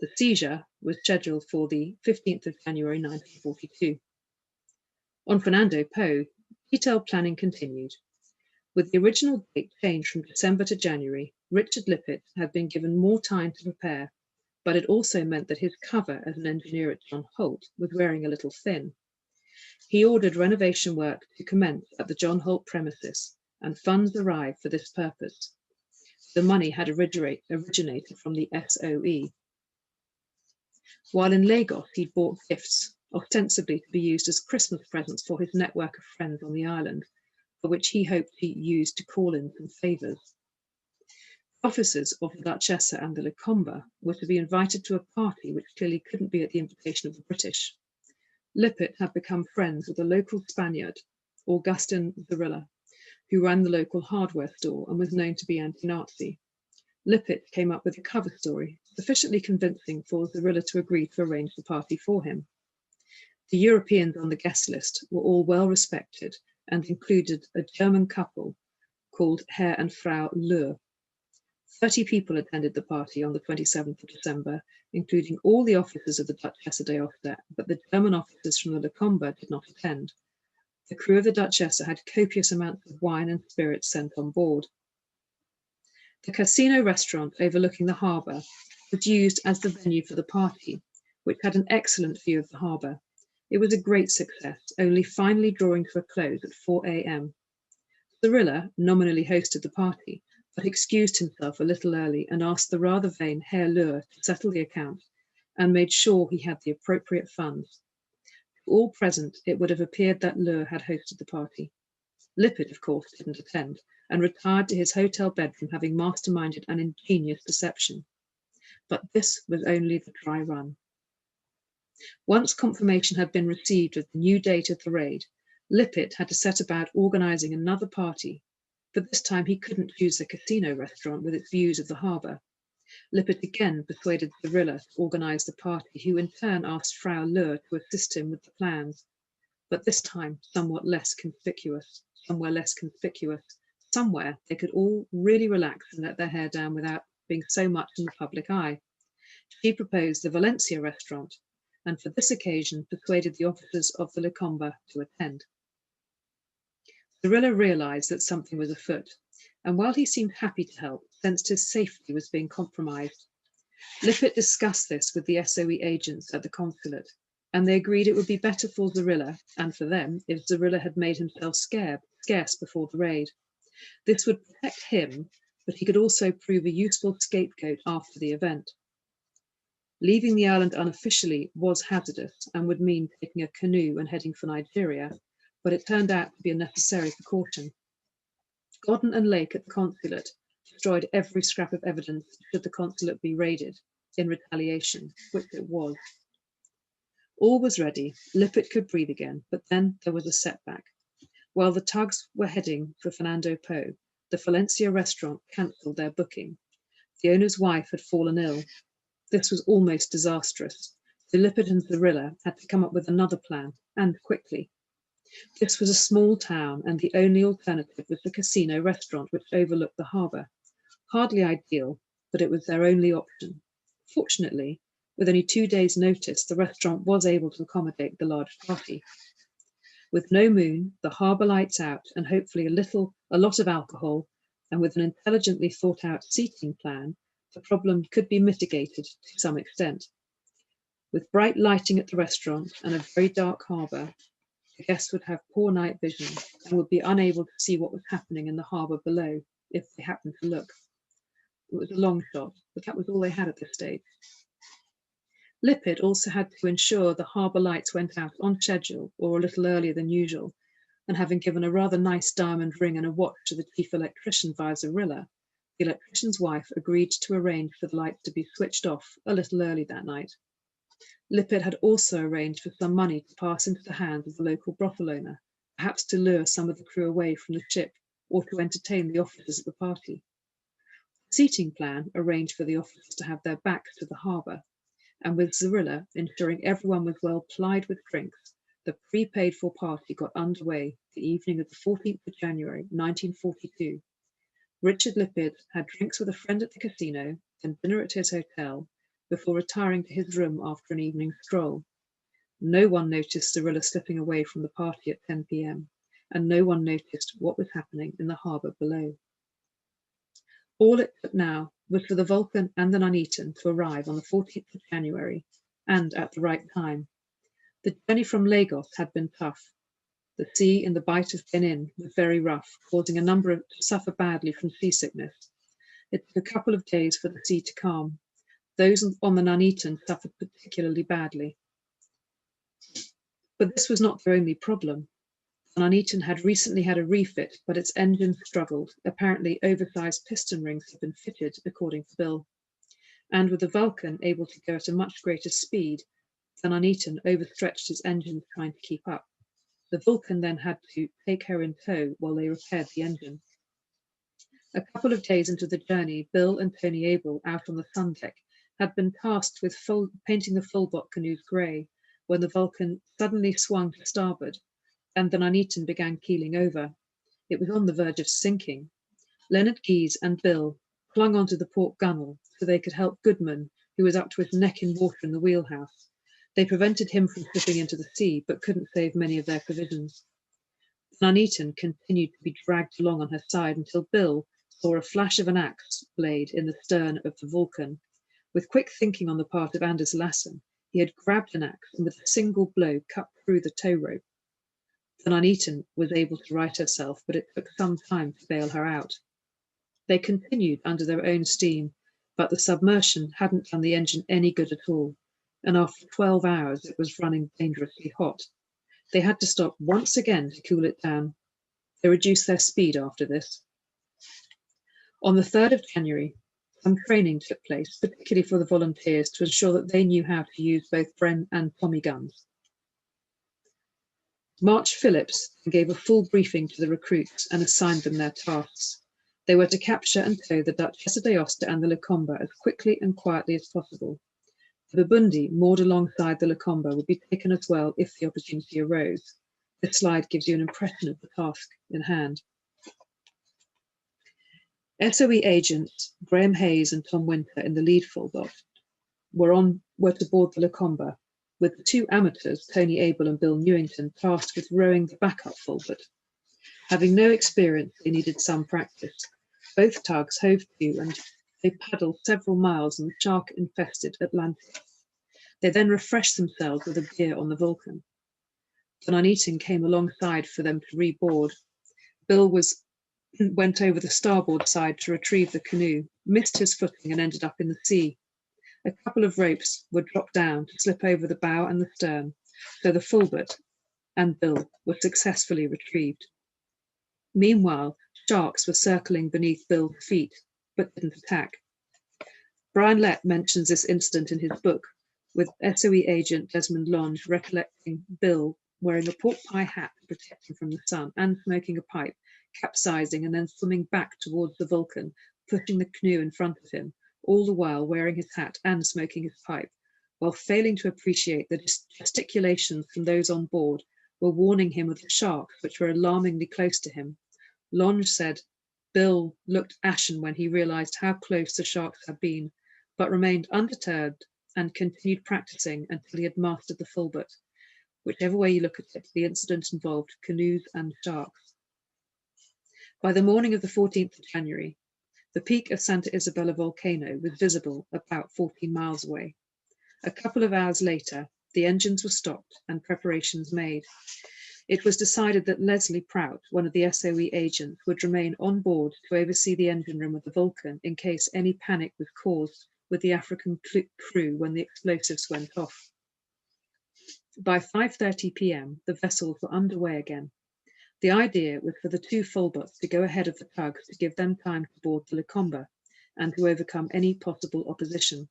The seizure was scheduled for the 15th of January 1942. On Fernando Po, detailed planning continued. With the original date changed from December to January, Richard Lippett had been given more time to prepare, but it also meant that his cover as an engineer at John Holt was wearing a little thin. He ordered renovation work to commence at the John Holt premises, and funds arrived for this purpose. The money had originated from the SOE. While in Lagos, he'd bought gifts, ostensibly to be used as Christmas presents for his network of friends on the island, for which he hoped to use to call in some favours. Officers of the Duchessa and the Lacombe were to be invited to a party which clearly couldn't be at the invitation of the British. Lippett had become friends with a local Spaniard, Augustin Zarilla, who ran the local hardware store and was known to be anti-Nazi. Lippett came up with a cover story sufficiently convincing for Zarilla to agree to arrange the party for him. The Europeans on the guest list were all well respected and included a German couple called Herr and Frau Löhr. 30 people attended the party on the 27th of December, including all the officers of the Duchessa d'Aosta, but the German officers from the Lacombe did not attend. The crew of the Duchessa had copious amounts of wine and spirits sent on board. The casino restaurant overlooking the harbour was used as the venue for the party, which had an excellent view of the harbour. It was a great success, only finally drawing to a close at 4 a.m. Zarilla nominally hosted the party, but excused himself a little early and asked the rather vain Herr Löhr to settle the account and made sure he had the appropriate funds. To all present, it would have appeared that Löhr had hosted the party. Lippett, of course, didn't attend and retired to his hotel bedroom, having masterminded an ingenious deception. But this was only the dry run. Once confirmation had been received of the new date of the raid, Lippett had to set about organising another party, but this time he couldn't use the casino restaurant with its views of the harbour. Lippett again persuaded Zarilla to organise the party, who in turn asked Frau Löhr to assist him with the plans, but this time somewhere less conspicuous. Somewhere they could all really relax and let their hair down without being so much in the public eye. She proposed the Valencia restaurant, and for this occasion persuaded the officers of the Lacombe to attend. Zarilla realised that something was afoot, and while he seemed happy to help, sensed his safety was being compromised. Lippett discussed this with the SOE agents at the consulate, and they agreed it would be better for Zarilla, and for them, if Zarilla had made himself scarce before the raid. This would protect him, but he could also prove a useful scapegoat after the event. Leaving the island unofficially was hazardous and would mean taking a canoe and heading for Nigeria, but it turned out to be a necessary precaution. Godden and Lake at the consulate destroyed every scrap of evidence should the consulate be raided, in retaliation, which it was. All was ready. Lippett could breathe again, but then there was a setback. While the tugs were heading for Fernando Po, the Valencia restaurant cancelled their booking. The owner's wife had fallen ill. This was almost disastrous, so Lippett and Zarilla had to come up with another plan, and quickly. This was a small town, and the only alternative was the casino restaurant, which overlooked the harbour. Hardly ideal, but it was their only option. Fortunately, with only 2 days' notice, the restaurant was able to accommodate the large party. With no moon, the harbour lights out, and hopefully a lot of alcohol, and with an intelligently thought out seating plan, the problem could be mitigated to some extent. With bright lighting at the restaurant and a very dark harbour, the guests would have poor night vision and would be unable to see what was happening in the harbour below if they happened to look. It was a long shot, but that was all they had at this stage. Lippitt also had to ensure the harbour lights went out on schedule or a little earlier than usual, and having given a rather nice diamond ring and a watch to the chief electrician via Zarilla, the electrician's wife agreed to arrange for the lights to be switched off a little early that night. Lippitt had also arranged for some money to pass into the hands of the local brothel owner, perhaps to lure some of the crew away from the ship or to entertain the officers at the party. The seating plan arranged for the officers to have their backs to the harbour, and with Zarilla ensuring everyone was well plied with drinks, the prepaid-for party got underway the evening of the 14th of January, 1942. Richard Lippitt had drinks with a friend at the casino, then dinner at his hotel, before retiring to his room after an evening stroll. No one noticed Zarilla slipping away from the party at 10 p.m, and no one noticed what was happening in the harbour below. All it took now was for the Vulcan and the Nuneaton to arrive on the 14th of January, and at the right time. The journey from Lagos had been tough. The sea in the Bight of Benin was very rough, causing a number to suffer badly from seasickness. It took a couple of days for the sea to calm. Those on the Nuneaton suffered particularly badly. But this was not their only problem. The Nuneaton had recently had a refit, but its engine struggled. Apparently, oversized piston rings had been fitted, according to Bill. And with the Vulcan able to go at a much greater speed, the Nuneaton overstretched its engines trying to keep up. The Vulcan then had to take her in tow while they repaired the engine. A couple of days into the journey, Bill and Tony Abel, out on the sun deck, had been tasked with painting the full-block canoes grey, when the Vulcan suddenly swung to starboard, and the Nuneaton began keeling over. It was on the verge of sinking. Leonard Keyes and Bill clung onto the port gunwale so they could help Goodman, who was up to his neck in water in the wheelhouse. They prevented him from slipping into the sea, but couldn't save many of their provisions. The Nuneaton continued to be dragged along on her side until Bill saw a flash of an axe blade in the stern of the Vulcan. With quick thinking on the part of Anders Lassen, he had grabbed an axe and with a single blow cut through the tow rope. The Nuneaton was able to right herself, but it took some time to bail her out. They continued under their own steam, but the submersion hadn't done the engine any good at all, and after 12 hours it was running dangerously hot. They had to stop once again to cool it down. They reduced their speed after this. On the 3rd of January, some training took place, particularly for the volunteers, to ensure that they knew how to use both Bren and Tommy guns. March Phillips gave a full briefing to the recruits and assigned them their tasks. They were to capture and tow the Duchess of Aosta and the Lacombe as quickly and quietly as possible. The Babundi, moored alongside the Lacombe, would be taken as well if the opportunity arose. This slide gives you an impression of the task in hand. SOE agents Graham Hayes and Tom Winter in the lead full-block were to board the Lacombe, with the two amateurs, Tony Abel and Bill Newington, tasked with rowing the backup full-block. Having no experience, they needed some practice. Both tugs hove to and they paddled several miles in the shark-infested Atlantic. They then refreshed themselves with a beer on the Vulcan. The Nuneaton came alongside for them to reboard. Bill went over the starboard side to retrieve the canoe, missed his footing and ended up in the sea. A couple of ropes were dropped down to slip over the bow and the stern, so the full-block and Bill were successfully retrieved. Meanwhile, sharks were circling beneath Bill's feet, but didn't attack. Brian Lett mentions this incident in his book, with SOE agent Desmond Longe recollecting Bill wearing a pork pie hat to protect him from the sun and smoking a pipe, capsizing and then swimming back towards the Vulcan, pushing the canoe in front of him, all the while wearing his hat and smoking his pipe, while failing to appreciate the gesticulations from those on board were warning him of the sharks, which were alarmingly close to him. Longe said Bill looked ashen when he realized how close the sharks had been, but remained undeterred and continued practicing until he had mastered the full-block. Whichever way you look at it, the incident involved canoes and sharks. By the morning of the 14th of January, the peak of Santa Isabella volcano was visible about 14 miles away. A couple of hours later, the engines were stopped and preparations made. It was decided that Leslie Prout, one of the SOE agents, would remain on board to oversee the engine room of the Vulcan in case any panic was caused with the African crew when the explosives went off. By 5:30 p.m., the vessels were underway again. The idea was for the two full-boats to go ahead of the tugs to give them time to board the Lecombe and to overcome any possible opposition.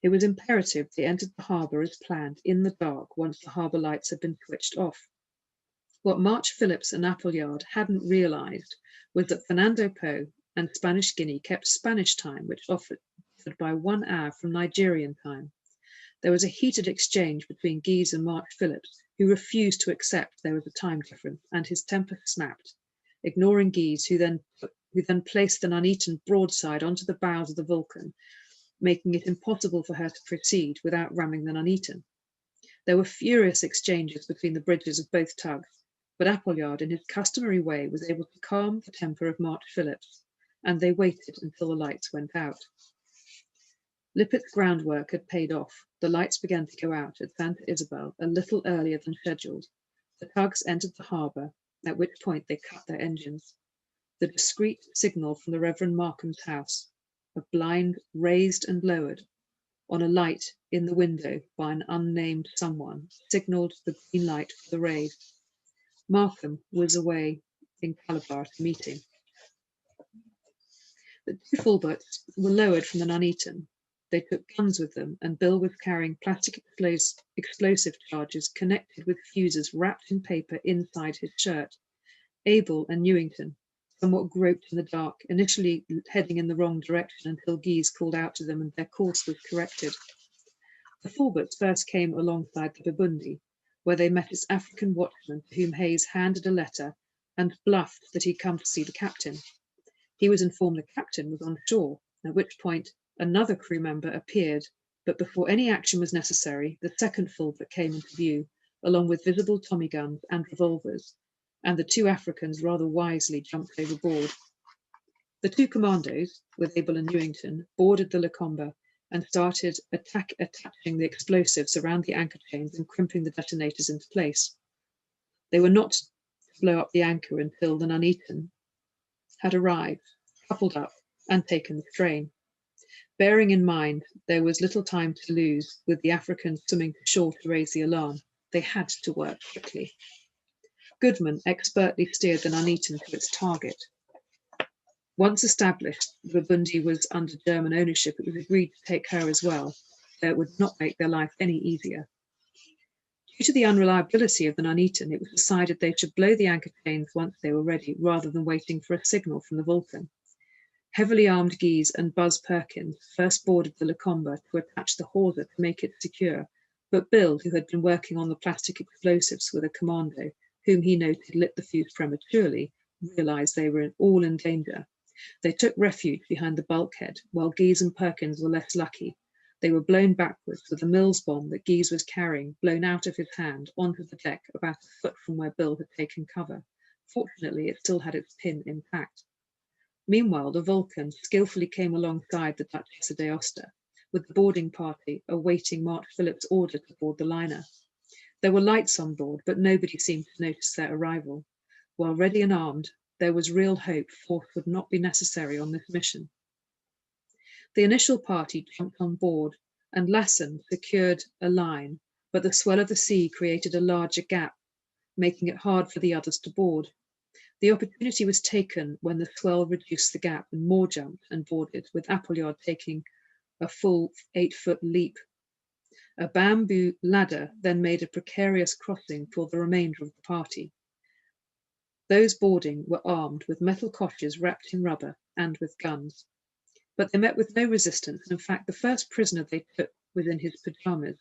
It was imperative they entered the harbour as planned in the dark once the harbour lights had been switched off. What March Phillips and Appleyard hadn't realised was that Fernando Po and Spanish Guinea kept Spanish time, which offered by 1 hour from Nigerian time. There was a heated exchange between Guise and March Phillips, who refused to accept there was a time difference, and his temper snapped, ignoring Guise, who then placed the Nuneaton broadside onto the bows of the Vulcan, making it impossible for her to proceed without ramming the Nuneaton. There were furious exchanges between the bridges of both tugs, but Appleyard, in his customary way, was able to calm the temper of March Phillips, and they waited until the lights went out. Lippett's groundwork had paid off. The lights began to go out at Santa Isabel a little earlier than scheduled. The tugs entered the harbour, at which point they cut their engines. The discreet signal from the Reverend Markham's house, a blind raised and lowered on a light in the window by an unnamed someone, signalled the green light for the raid. Markham was away in Calabar at a meeting. The two full-boats were lowered from the Nuneaton. They took guns with them, and Bill was carrying plastic explosive charges connected with fuses wrapped in paper inside his shirt. Abel and Newington, somewhat groped in the dark, initially heading in the wrong direction until Guise called out to them and their course was corrected. The full-boats first came alongside the Babundi, where they met its African watchman, to whom Hayes handed a letter and bluffed that he'd come to see the captain. He was informed the captain was on shore, at which point another crew member appeared, but before any action was necessary, the second full-boat came into view, along with visible Tommy guns and revolvers, and the two Africans rather wisely jumped overboard. The two commandos, with Abel and Newington, boarded the Lecombe and started attaching the explosives around the anchor chains and crimping the detonators into place. They were not to blow up the anchor until the Nuneaton had arrived, coupled up, and taken the strain. Bearing in mind there was little time to lose, with the Africans swimming to shore to raise the alarm, they had to work quickly. Goodman expertly steered the Nuneaton to its target. Once established, the Babundi was under German ownership. It was agreed to take her as well, though it would not make their life any easier. Due to the unreliability of the Nuneaton, it was decided they should blow the anchor chains once they were ready, rather than waiting for a signal from the Vulcan. Heavily armed Guise and Buzz Perkins first boarded the Lecombe to attach the hawser to make it secure, but Bill, who had been working on the plastic explosives with a commando, whom he noted lit the fuse prematurely, realised they were all in danger. They took refuge behind the bulkhead, while Guise and Perkins were less lucky. They were blown backwards, with the Mills bomb that Guise was carrying blown out of his hand onto the deck about a foot from where Bill had taken cover. Fortunately, it still had its pin intact. Meanwhile, the Vulcan skillfully came alongside the Duchess of D'Aosta, with the boarding party awaiting March Phillips' order to board the liner. There were lights on board, but nobody seemed to notice their arrival. While ready and armed, there was real hope force would not be necessary on this mission. The initial party jumped on board, and Lassen secured a line, but the swell of the sea created a larger gap, making it hard for the others to board. The opportunity was taken when the swell reduced the gap and more jumped and boarded, with Appleyard taking a full 8-foot leap. A bamboo ladder then made a precarious crossing for the remainder of the party. Those boarding were armed with metal coches wrapped in rubber and with guns. But they met with no resistance, and in fact the first prisoner they took was in his pyjamas.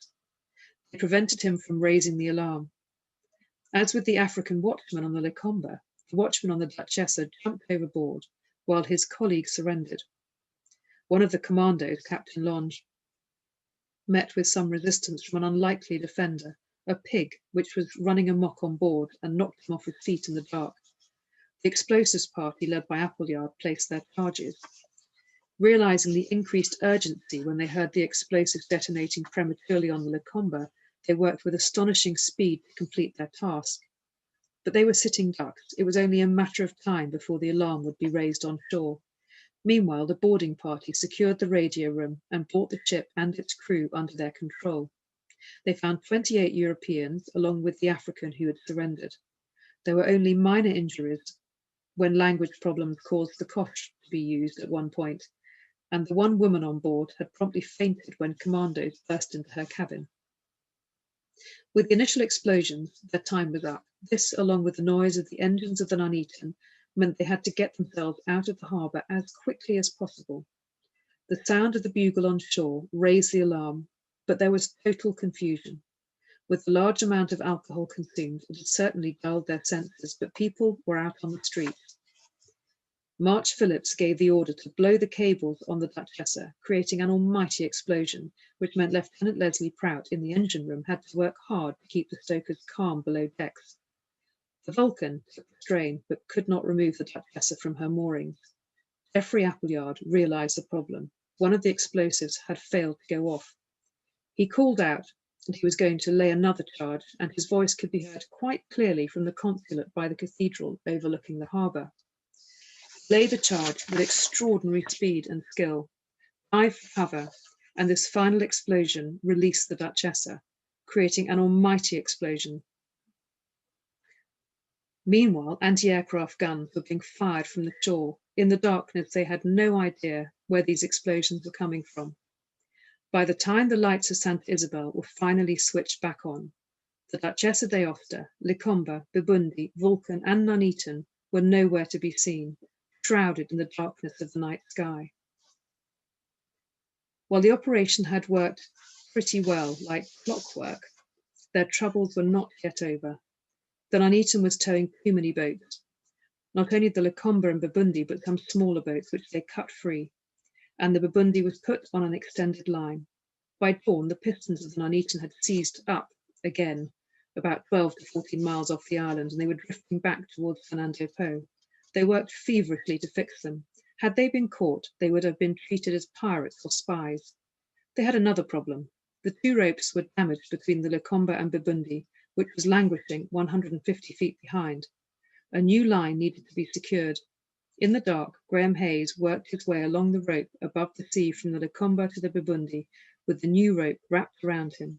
They prevented him from raising the alarm. As with the African watchman on the Lecombe, the watchman on the Duchessa jumped overboard, while his colleague surrendered. One of the commandos, Captain Longe, met with some resistance from an unlikely defender, a pig which was running amok on board and knocked him off his feet in the dark. The explosives party, led by Appleyard, placed their charges. Realizing the increased urgency when they heard the explosives detonating prematurely on the Lacombe, they worked with astonishing speed to complete their task. But they were sitting ducks. It was only a matter of time before the alarm would be raised on shore. Meanwhile, the boarding party secured the radio room and brought the ship and its crew under their control. They found 28 Europeans, along with the African who had surrendered. There were only minor injuries when language problems caused the kosh to be used at one point, and the one woman on board had promptly fainted when commandos burst into her cabin. With the initial explosions, their time was up. This, along with the noise of the engines of the Nuneaton, meant they had to get themselves out of the harbour as quickly as possible. The sound of the bugle on shore raised the alarm, but there was total confusion. With the large amount of alcohol consumed, it had certainly dulled their senses, but people were out on the streets. March Phillips gave the order to blow the cables on the Duchessa, creating an almighty explosion, which meant Lieutenant Leslie Prout in the engine room had to work hard to keep the stokers calm below decks. The Vulcan took the strain, but could not remove the Duchessa from her moorings. Geoffrey Appleyard realised the problem. One of the explosives had failed to go off. He called out that he was going to lay another charge, and his voice could be heard quite clearly from the consulate by the cathedral overlooking the harbour. He laid the charge with extraordinary speed and skill, dived for cover, and this final explosion released the Duchessa, creating an almighty explosion. Meanwhile, anti-aircraft guns were being fired from the shore. In the darkness, they had no idea where these explosions were coming from. By the time the lights of Santa Isabel were finally switched back on, the Duchessa d'Aosta, Lacombe, Bibundi, Vulcan, and Nuneaton were nowhere to be seen, shrouded in the darkness of the night sky. While the operation had worked pretty well, like clockwork, their troubles were not yet over. The Nuneaton was towing too many boats, not only the Lacombe and Bibundi, but some smaller boats which they cut free, and the Bibundi was put on an extended line. By dawn, the pistons of the Nuneaton had seized up again, about 12 to 14 miles off the island, and they were drifting back towards Fernando Po. They worked feverishly to fix them. Had they been caught, they would have been treated as pirates or spies. They had another problem. The two ropes were damaged between the Lacombe and Bibundi, which was languishing 150 feet behind. A new line needed to be secured. In the dark, Graham Hayes worked his way along the rope above the sea from the Lacombe to the Bibundi, with the new rope wrapped around him.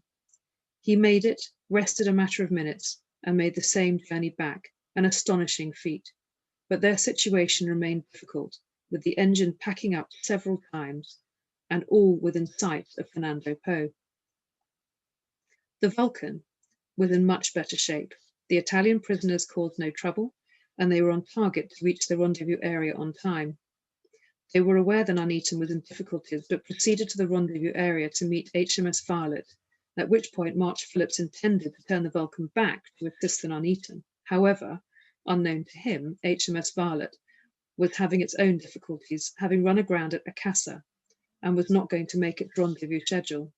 He made it, rested a matter of minutes, and made the same journey back, an astonishing feat. But their situation remained difficult, with the engine packing up several times, and all within sight of Fernando Po. The Vulcan was in much better shape. The Italian prisoners caused no trouble, and they were on target to reach the rendezvous area on time. They were aware the Nuneaton was in difficulties, but proceeded to the rendezvous area to meet HMS Violet, at which point March Phillips intended to turn the Vulcan back to assist the Nuneaton. However, unknown to him, HMS Violet was having its own difficulties, having run aground at Akassa, and was not going to make its rendezvous schedule.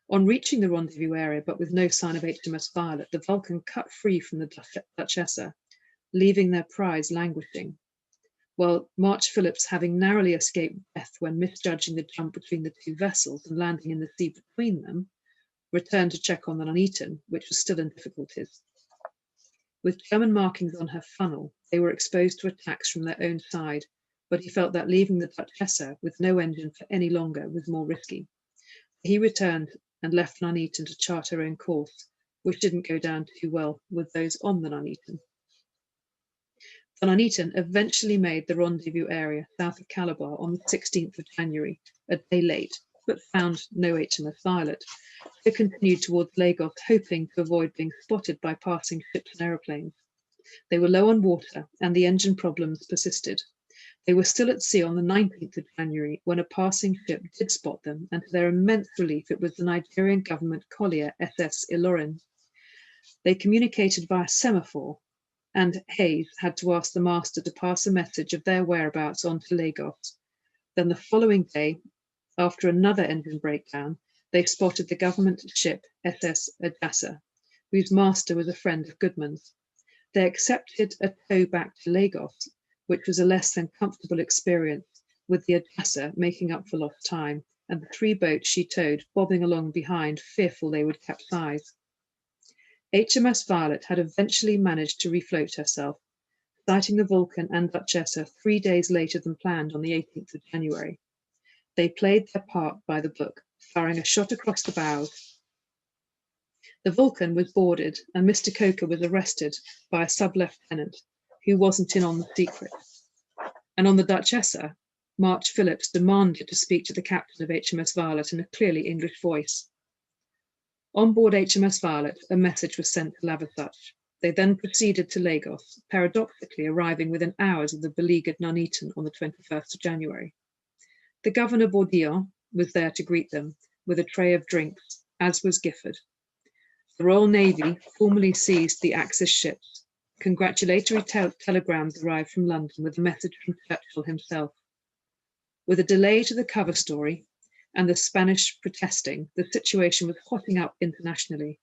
On reaching the rendezvous area, but with no sign of HMS Violet, the Vulcan cut free from the Duchessa, leaving their prize languishing, while March Phillips, having narrowly escaped death when misjudging the jump between the two vessels and landing in the sea between them, returned to check on the Nuneaton, which was still in difficulties. With German markings on her funnel, they were exposed to attacks from their own side, but he felt that leaving the Duchessa with no engine for any longer was more risky. He returned and left the Nuneaton to chart her own course, which didn't go down too well with those on the Nuneaton. The Nuneaton eventually made the rendezvous area south of Calabar on the 16th of January, a day late, but found no HMS Violet. They continued towards Lagos, hoping to avoid being spotted by passing ships and aeroplanes. They were low on water, and the engine problems persisted. They were still at sea on the 19th of January when a passing ship did spot them, and to their immense relief, it was the Nigerian government collier SS Ilorin. They communicated via semaphore, and Hayes had to ask the master to pass a message of their whereabouts on to Lagos. Then the following day, after another engine breakdown, they spotted the government ship SS Adjassa, whose master was a friend of Goodman's. They accepted a tow back to Lagos, which was a less than comfortable experience, with the Odessa making up for lost time, and the 3 boats she towed bobbing along behind, fearful they would capsize. HMS Violet had eventually managed to refloat herself, sighting the Vulcan and Duchessa 3 days later than planned on the 18th of January. They played their part by the book, firing a shot across the bows. The Vulcan was boarded and Mr. Coker was arrested by a sub-lieutenant who wasn't in on the secret. And on the Duchessa, March Phillips demanded to speak to the captain of HMS Violet in a clearly English voice. On board HMS Violet, a message was sent to Laversuch. They then proceeded to Lagos, paradoxically arriving within hours of the beleaguered Nuneaton on the 21st of January. The Governor Bourdillon was there to greet them with a tray of drinks, as was Gifford. The Royal Navy formally seized the Axis ships. Congratulatory telegrams arrived from London with a message from Churchill himself. With a delay to the cover story and the Spanish protesting, the situation was hotting up internationally,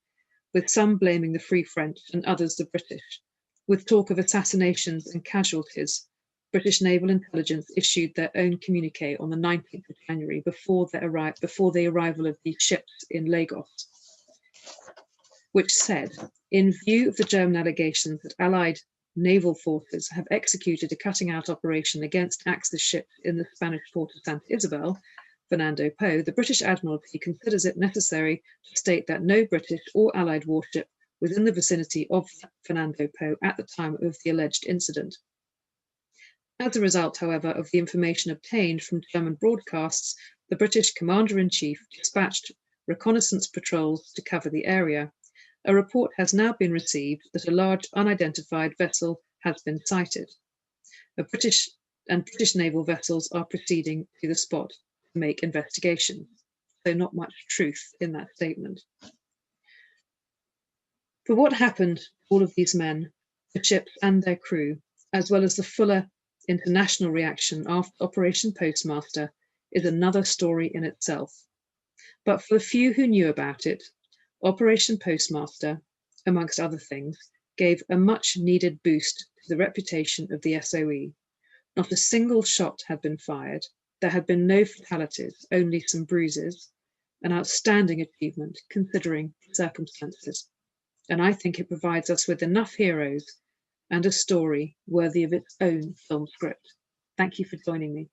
with some blaming the Free French and others the British. With talk of assassinations and casualties, British naval intelligence issued their own communique on the 19th of January before the arrival of the ships in Lagos, which said, in view of the German allegations that Allied naval forces have executed a cutting-out operation against Axis ships in the Spanish port of Santa Isabel, Fernando Po, the British Admiralty considers it necessary to state that no British or Allied warship was in the vicinity of Fernando Po at the time of the alleged incident. As a result, however, of the information obtained from German broadcasts, the British Commander-in-Chief dispatched reconnaissance patrols to cover the area. A report has now been received that a large unidentified vessel has been sighted. British naval vessels are proceeding to the spot to make investigations. So not much truth in that statement. For what happened to all of these men, the ships and their crew, as well as the fuller international reaction after Operation Postmaster, is another story in itself. But for the few who knew about it, Operation Postmaster, amongst other things, gave a much-needed boost to the reputation of the SOE. Not a single shot had been fired. There had been no fatalities, only some bruises. An outstanding achievement, considering the circumstances. And I think it provides us with enough heroes and a story worthy of its own film script. Thank you for joining me.